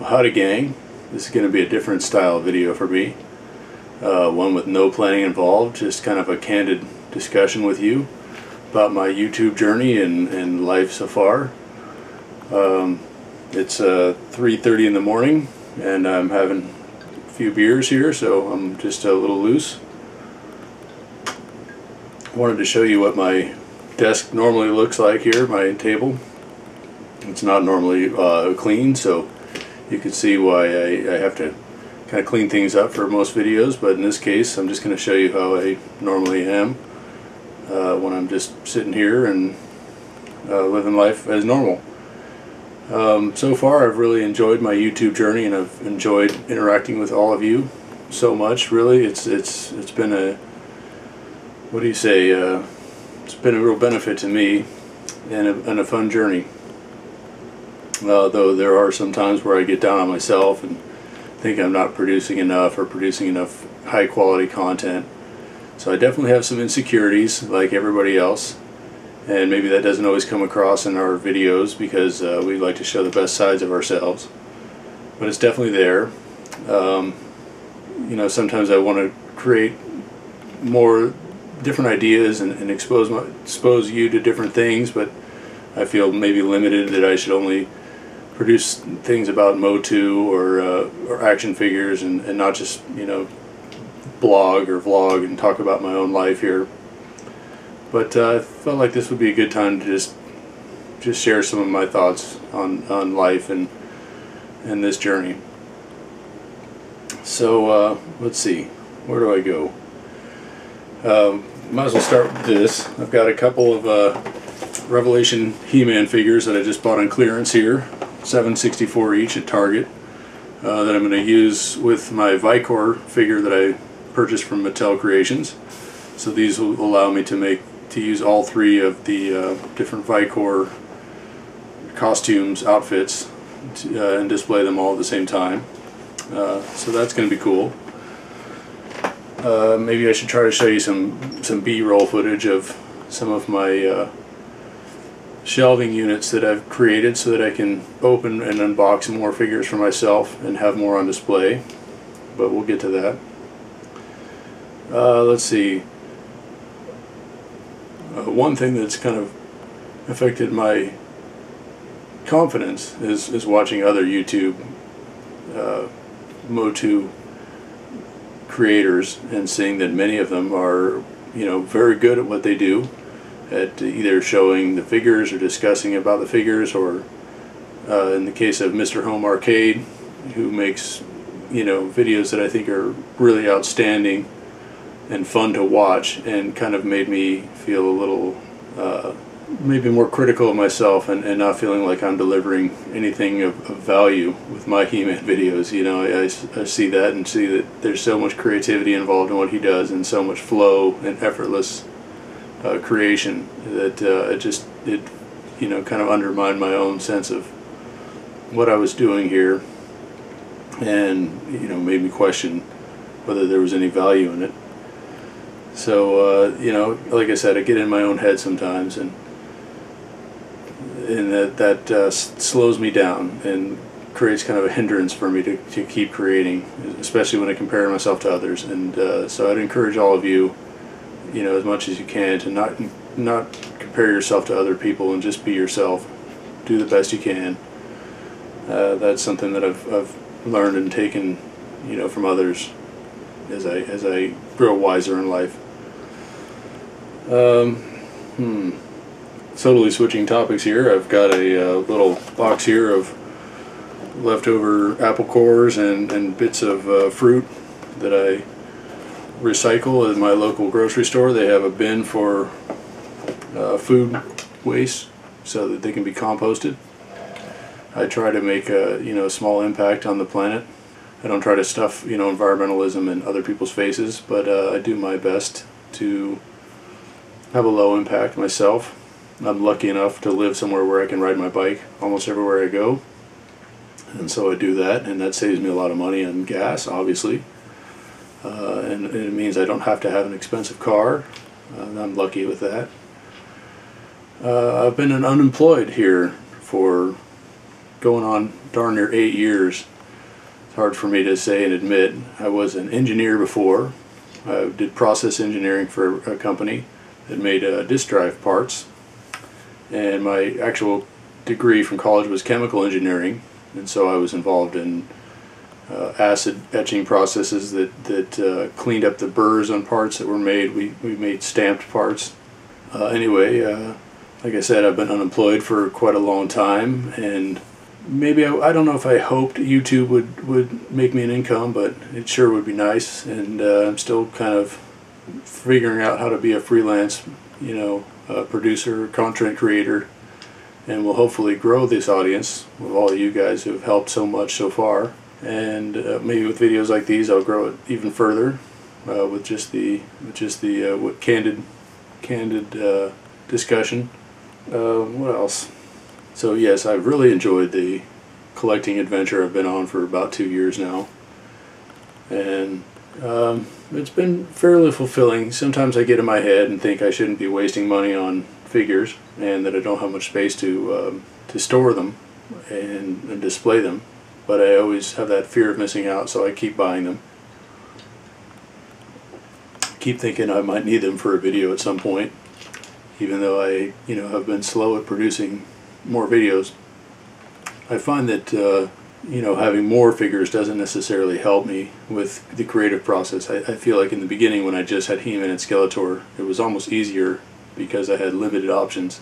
Howdy gang, this is going to be a different style video for me, one with no planning involved, just kind of a candid discussion with you about my YouTube journey and life so far. It's 3:30 in the morning and I'm having a few beers here, so I'm just a little loose. I wanted to show you what my desk normally looks like here, my table. It's not normally clean, so you can see why I have to kind of clean things up for most videos, but in this case I'm just going to show you how I normally am when I'm just sitting here and living life as normal. So far I've really enjoyed my YouTube journey, and I've enjoyed interacting with all of you so much. Really, it's been a, what do you say, it's been a real benefit to me and a fun journey. Though there are some times where I get down on myself and think I'm not producing enough or producing enough high quality content. So I definitely have some insecurities like everybody else, and maybe that doesn't always come across in our videos because we like to show the best sides of ourselves, but it's definitely there. You know, sometimes I want to create more different ideas and expose you to different things, but I feel maybe limited that I should only produce things about Motu or action figures and not just, you know, blog or vlog and talk about my own life here. But I felt like this would be a good time to just share some of my thoughts on life and this journey. So let's see, where do I go? Might as well start with this. I've got a couple of Revelation HeMan figures that I just bought on clearance here, $7.64 each at Target, that I'm going to use with my Vicor figure that I purchased from Mattel Creations. So these will allow me to use all three of the different Vicor costumes, outfits, and display them all at the same time. So that's going to be cool. Maybe I should try to show you some B-roll footage of some of my shelving units that I've created so that I can open and unbox more figures for myself and have more on display, but we'll get to that. Let's see. One thing that's kind of affected my confidence is watching other YouTube Motu creators and seeing that many of them are, you know, very good at what they do, at either showing the figures or discussing about the figures, or in the case of Mr. Home Arcade, who makes, you know, videos that I think are really outstanding and fun to watch, and kind of made me feel a little maybe more critical of myself and not feeling like I'm delivering anything of value with my HeMan videos. You know, I see that and see that there's so much creativity involved in what he does and so much flow and effortless creation that it you know, kind of undermined my own sense of what I was doing here, and, you know, made me question whether there was any value in it. So you know, like I said, I get in my own head sometimes, and that slows me down and creates kind of a hindrance for me to keep creating, especially when I compare myself to others. And so I'd encourage all of you, you know, as much as you can, to not compare yourself to other people and just be yourself. Do the best you can. That's something that I've learned and taken, you know, from others as I grow wiser in life. Totally switching topics here. I've got a little box here of leftover apple cores and bits of fruit that I recycle in my local grocery store. They have a bin for food waste so that they can be composted. I try to make a, you know, small impact on the planet. I don't try to stuff, you know, environmentalism in other people's faces, but I do my best to have a low impact myself. I'm lucky enough to live somewhere where I can ride my bike almost everywhere I go, and so I do that, and that saves me a lot of money on gas, obviously, and it means I don't have to have an expensive car. I'm lucky with that. I've been unemployed here for going on darn near 8 years, hard for me to say and admit. I was an engineer before. I did process engineering for a company that made disk drive parts, and my actual degree from college was chemical engineering, and so I was involved in acid etching processes that cleaned up the burrs on parts that were made. We made stamped parts. Anyway, like I said, I've been unemployed for quite a long time, and maybe I don't know if I hoped YouTube would make me an income, but it sure would be nice. And I'm still kind of figuring out how to be a freelance, producer, content creator, and will hopefully grow this audience with all of you guys who have helped so much so far. And maybe with videos like these, I'll grow it even further with just the candid discussion. What else? So yes, I've really enjoyed the collecting adventure I've been on for about 2 years now, and it's been fairly fulfilling. Sometimes I get in my head and think I shouldn't be wasting money on figures, and that I don't have much space to store them and display them, but I always have that fear of missing out, so I keep buying them. Keep thinking I might need them for a video at some point, even though I have been slow at producing more videos. I find that having more figures doesn't necessarily help me with the creative process. I feel like in the beginning, when I just had HeMan and Skeletor, it was almost easier because I had limited options,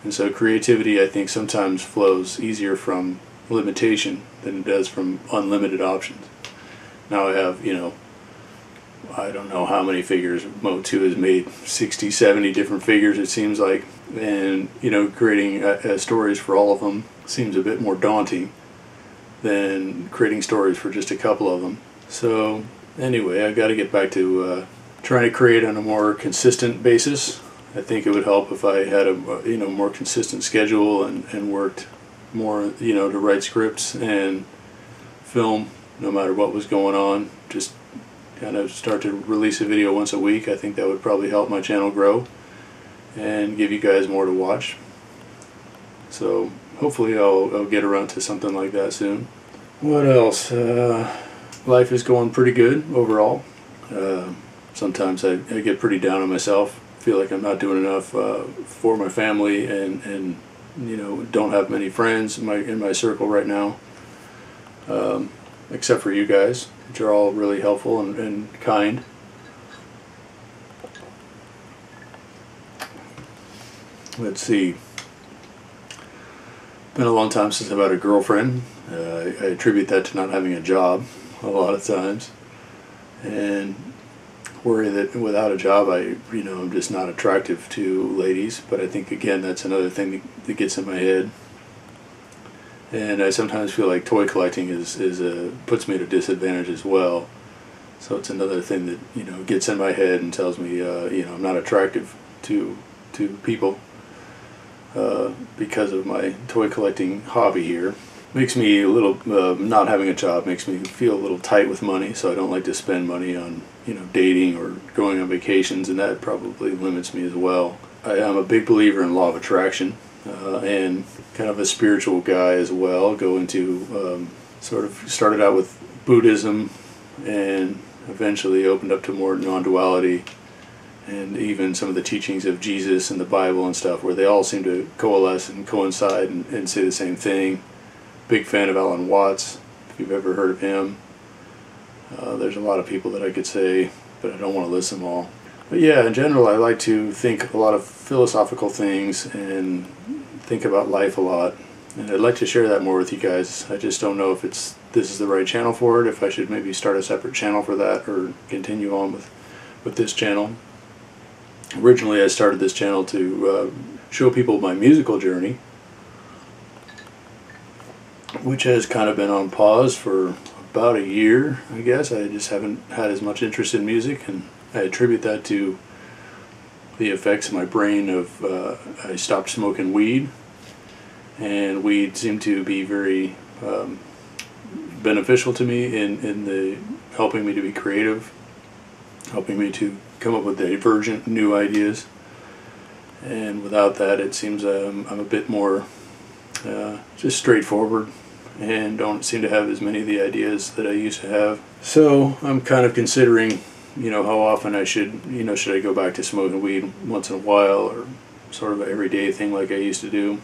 and so creativity, I think, sometimes flows easier from limitation than it does from unlimited options. Now I have, I don't know how many figures. Mo2 has made 60, 70 different figures, it seems like, and creating stories for all of them seems a bit more daunting than creating stories for just a couple of them. So anyway, I've got to get back to trying to create on a more consistent basis. I think it would help if I had a more consistent schedule and worked more to write scripts and film no matter what was going on. Just kind of start to release a video once a week. I think that would probably help my channel grow and give you guys more to watch. So hopefully I'll get around to something like that soon. What else? Life is going pretty good overall. Sometimes I get pretty down on myself. Feel like I'm not doing enough for my family, and don't have many friends in my circle right now, except for you guys, which are all really helpful and kind. Let's see. Been a long time since I've had a girlfriend. I attribute that to not having a job a lot of times, and worry that without a job I'm just not attractive to ladies. But I think, again, that's another thing that gets in my head. And I sometimes feel like toy collecting puts me at a disadvantage as well. So it's another thing that gets in my head and tells me I'm not attractive to people because of my toy collecting hobby here. Makes me a little not having a job makes me feel a little tight with money, so I don't like to spend money on dating or going on vacations, and that probably limits me as well. I'm a big believer in law of attraction, and kind of a spiritual guy as well. Go into sort of started out with Buddhism and eventually opened up to more non-duality, and even some of the teachings of Jesus and the Bible and stuff, where they all seem to coalesce and coincide and say the same thing. Big fan of Alan Watts, if you've ever heard of him. There's a lot of people that I could say, but I don't want to list them all. But yeah, in general, I like to think a lot of philosophical things and think about life a lot. And I'd like to share that more with you guys. I just don't know if this is the right channel for it, if I should maybe start a separate channel for that or continue on with this channel. Originally, I started this channel to show people my musical journey, which has kind of been on pause for about a year, I guess. I just haven't had as much interest in music, and I attribute that to the effects in my brain of I stopped smoking weed, and weed seemed to be very beneficial to me in the helping me to be creative, helping me to come up with divergent new ideas. And without that, it seems I'm a bit more just straightforward and don't seem to have as many of the ideas that I used to have. So I'm kind of considering, how often I should, should I go back to smoking weed once in a while, or sort of an everyday thing like I used to do.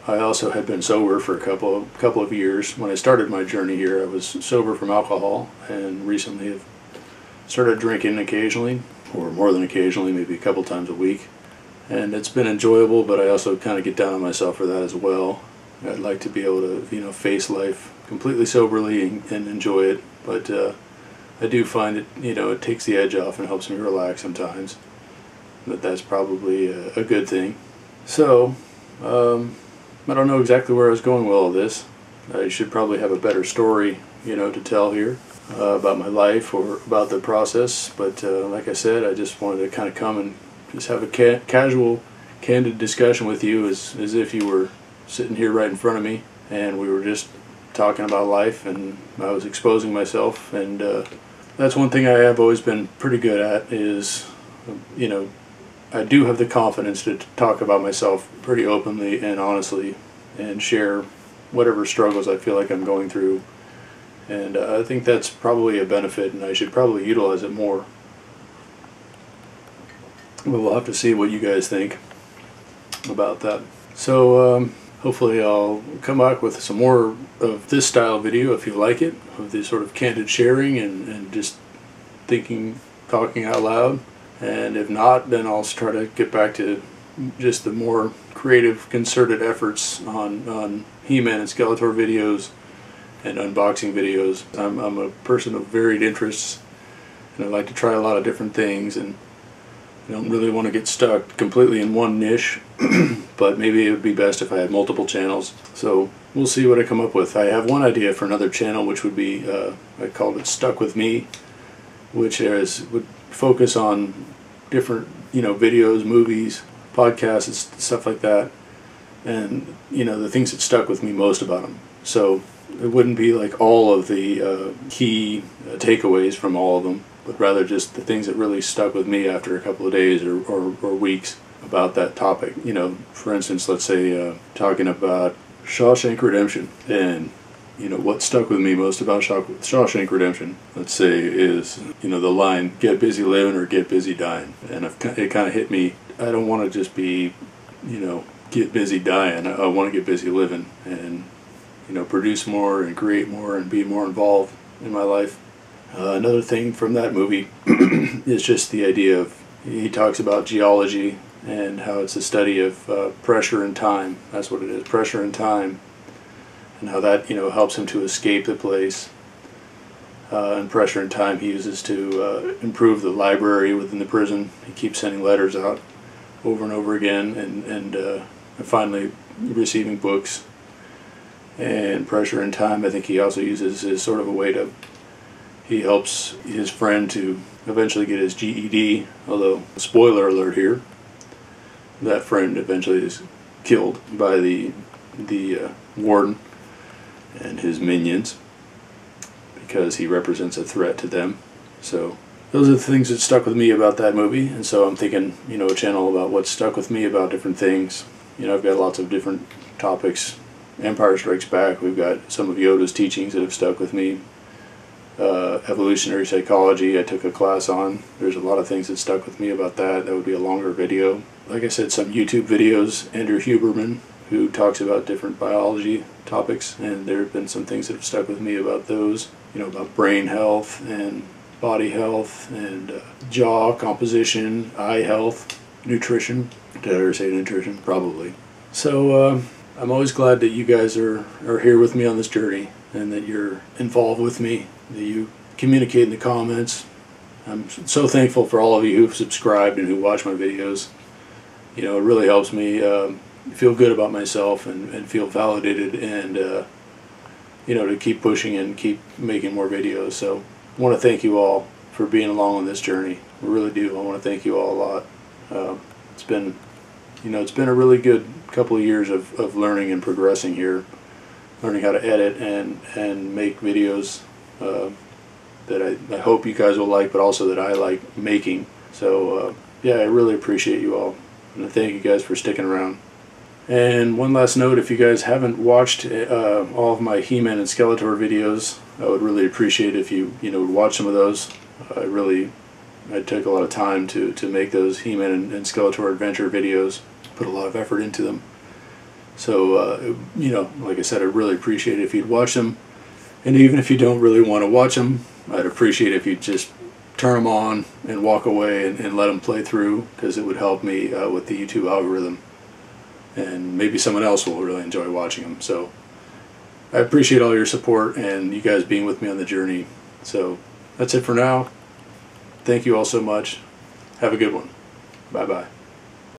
I also had been sober for a couple of years. When I started my journey here, I was sober from alcohol, and recently have started drinking occasionally, or more than occasionally, maybe a couple times a week. And it's been enjoyable, but I also kind of get down on myself for that as well. I'd like to be able to, face life completely soberly and enjoy it, but I do find it, it takes the edge off and helps me relax sometimes. But that's probably a good thing. So, I don't know exactly where I was going with all this. I should probably have a better story, to tell here about my life or about the process. But like I said, I just wanted to kind of come and just have a casual, candid discussion with you as if you were sitting here right in front of me and we were just talking about life, and I was exposing myself. And that's one thing I have always been pretty good at is, I do have the confidence to talk about myself pretty openly and honestly and share whatever struggles I feel like I'm going through. And I think that's probably a benefit, and I should probably utilize it more. But we'll have to see what you guys think about that. So hopefully I'll come back with some more of this style video if you like it, of this sort of candid sharing and just talking out loud. And if not, then I'll try to get back to just the more creative, concerted efforts on HeMan and Skeletor videos and unboxing videos. I'm a person of varied interests, and I like to try a lot of different things, and I don't really want to get stuck completely in one niche, but maybe it would be best if I had multiple channels. So we'll see what I come up with. I have one idea for another channel, which would be, I called it Stuck With Me, which would focus on different, videos, movies, podcasts, and stuff like that, and, the things that stuck with me most about them. So it wouldn't be like all of the key takeaways from all of them, but rather just the things that really stuck with me after a couple of days or weeks about that topic. For instance, let's say talking about Shawshank Redemption, and what stuck with me most about Shawshank Redemption, let's say, is the line "Get busy living or get busy dying," and it kind of hit me. I don't want to just be get busy dying. I want to get busy living and produce more and create more and be more involved in my life. Another thing from that movie is just the idea of, he talks about geology and how it's a study of pressure and time. That's what it is, pressure and time, and how that helps him to escape the place. And pressure and time he uses to improve the library within the prison. He keeps sending letters out over and over again, and finally receiving books. And pressure and time, I think he also uses as sort of a way to, he helps his friend to eventually get his GED, although, spoiler alert here, that friend eventually is killed by the warden and his minions because he represents a threat to them. So those are the things that stuck with me about that movie, and so I'm thinking, a channel about what stuck with me about different things. I've got lots of different topics. Empire Strikes Back, we've got some of Yoda's teachings that have stuck with me. Evolutionary psychology, I took a class on. There's a lot of things that stuck with me about that. That would be a longer video. Like I said, some YouTube videos, Andrew Huberman, who talks about different biology topics, and there have been some things that have stuck with me about those, about brain health and body health and jaw composition, eye health, nutrition. Did I ever say nutrition? Probably. So I'm always glad that you guys are here with me on this journey, and that you're involved with me, that you communicate in the comments. I'm so thankful for all of you who've subscribed and who watch my videos. It really helps me feel good about myself and feel validated, and to keep pushing and keep making more videos. So I want to thank you all for being along on this journey. I really do. I want to thank you all a lot. It's been a really good couple of years of learning and progressing here, learning how to edit and make videos that I hope you guys will like, but also that I like making. So yeah, I really appreciate you all, and I thank you guys for sticking around. And one last note, if you guys haven't watched all of my HeMan and Skeletor videos, I would really appreciate if you would watch some of those. I took a lot of time to make those HeMan and Skeletor adventure videos, put a lot of effort into them. So, like I said, I'd really appreciate it if you'd watch them. And even if you don't really want to watch them, I'd appreciate it if you'd just turn them on and walk away and let them play through, because it would help me with the YouTube algorithm. And maybe someone else will really enjoy watching them. So I appreciate all your support and you guys being with me on the journey. So that's it for now. Thank you all so much. Have a good one. Bye-bye.